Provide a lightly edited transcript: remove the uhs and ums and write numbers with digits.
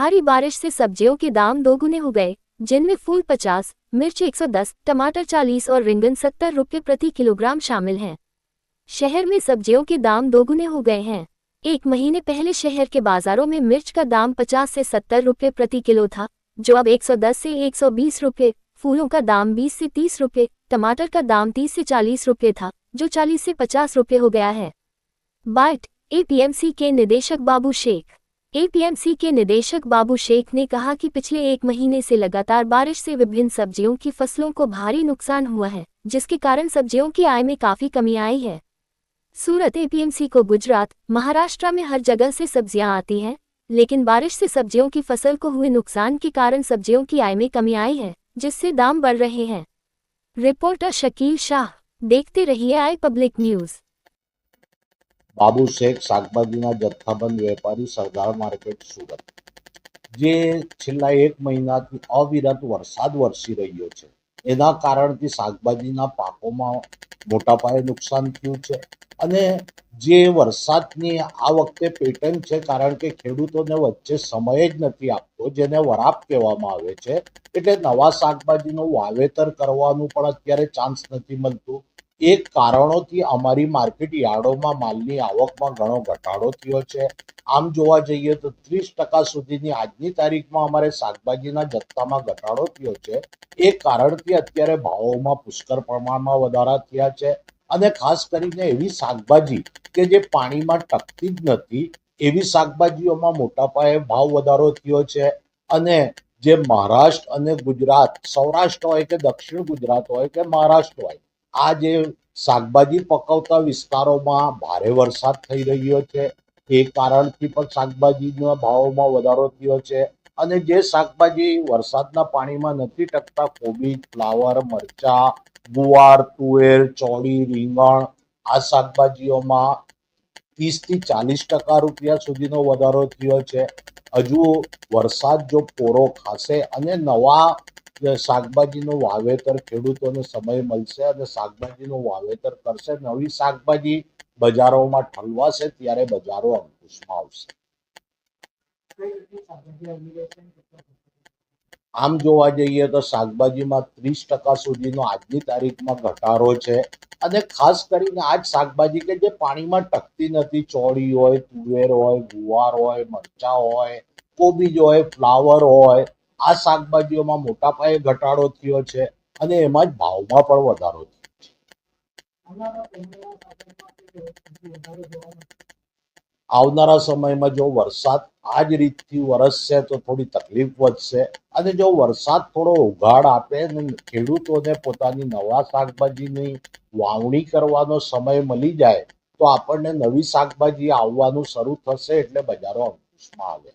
भारी बारिश से सब्जियों के दाम दोगुने हो गए, जिनमें फूल 50, मिर्च 110, टमाटर 40 और रिंगन 70 रुपये प्रति किलोग्राम शामिल हैं। शहर में सब्जियों के दाम दोगुने हो गए हैं। एक महीने पहले शहर के बाजारों में मिर्च का दाम 50 से 70 रुपये प्रति किलो था, जो अब 110 से 120 रुपये, फूलों का दाम 20 से 30 रुपये, टमाटर का दाम 30 से 40 रुपये था, जो 40 से 50 रुपये हो गया है। बाट एपीएमसी के निदेशक बाबू शेख एपीएमसी के निदेशक बाबू शेख ने कहा कि पिछले एक महीने से लगातार बारिश से विभिन्न सब्जियों की फसलों को भारी नुकसान हुआ है, जिसके कारण सब्जियों की आय में काफी कमी आई है। सूरत एपीएमसी को गुजरात, महाराष्ट्र में हर जगह से सब्जियां आती हैं, लेकिन बारिश से सब्जियों की फसल को हुए नुकसान के कारण सब्जियों की आय में कमी आई है, जिससे दाम बढ़ रहे हैं। रिपोर्टर शकील शाह, देखते रहिए आई पब्लिक न्यूज। बाबू शेख શાકભાજીના જથ્થાબંધ વેપારી સરદાર માર્કેટ સુરત જે છેલ્લા એક મહિનાથી અવિરત વરસાદ વરસી રહ્યો છે એના કારણથી શાકભાજીના પાકોમાં મોટા પાયે નુકસાન થયું છે અને જે વરસાદની આ વખતે પેટર્ન છે કારણ કે ખેડૂતોને વચ્ચે સમય જ નથી આપતો જેને વરાપ કહેવામાં આવે છે એટલે નવા શાકભાજીનું વાવેતર કરવાનું પણ અત્યારે ચાન્સ નથી મળતું। એક કારણોથી અમારી માર્કેટ યાર્ડોમાં માલની આવકમાં ઘણો ઘટાડો થયો છે। આમ જોવા જઈએ તો 30% સુધીની આજની તારીખમાં અમારે શાકભાજીના જથ્થામાં ઘટાડો થયો છે। એ કારણથી અત્યારે ભાવોમાં પુષ્કળ પ્રમાણમાં વધારા થયા છે અને ખાસ કરીને એવી શાકભાજી કે જે પાણીમાં ટકતી જ નથી એવી શાકભાજીઓમાં મોટા પાયે ભાવ વધારો થયો છે અને જે મહારાષ્ટ્ર અને ગુજરાત, સૌરાષ્ટ્ર હોય કે દક્ષિણ ગુજરાત હોય કે મહારાષ્ટ્ર હોય, આ જે શાકભાજી પકવતા વિસ્તારોમાં ભારે વરસાદ થઈ રહ્યો છે એ કારણથી પણ શાકભાજીના ભાવોમાં વધારો થયો છે અને જે શાકભાજી વરસાદના પાણીમાં નથી ટકતા, કોબીજ, ફ્લાવર, મરચા, ગુવાર, તુવેર, ચોળી, રીંગણ, આ શાકભાજીઓમાં 30 થી 40% રૂપિયા સુધીનો વધારો થયો છે। હજુ વરસાદ જો પૂરો ખાશે અને નવા શાકભાજીનું વાવેતર ખેડૂતોને સમય મળશે અને શાકભાજીનું વાવેતર કરશે, નવી શાકભાજી બજારોમાં ઠલવાશે ત્યારે બજારો અંકુશમાં આવશે। આમ જોવા જઈએ તો શાકભાજીમાં 30% સુધીનો આજની તારીખમાં ઘટાડો છે અને ખાસ કરીને આ જ શાકભાજી કે જે પાણીમાં ટકતી નથી, ચોળી હોય, તુવેર હોય, ગુવાર હોય, મરચા હોય, કોબીજ હોય, ફ્લાવર હોય, આ શાકભાજીઓમાં મોટા પાયે ઘટાડો થયો છે અને એમાં જ ભાવમાં પણ વધારો થયો છે। આવનારા સમયમાં જો વરસાદ આ જ રીતથી વરસશે તો થોડી તકલીફ વધશે અને જો વરસાદ થોડો ઉઘાડ આપે અને ખેડૂતોને પોતાની નવા શાકભાજીની વાવણી કરવાનો સમય મળી જાય તો આપણને નવી શાકભાજી આવવાનું શરૂ થશે એટલે બજારો અંકુશમાં આવે।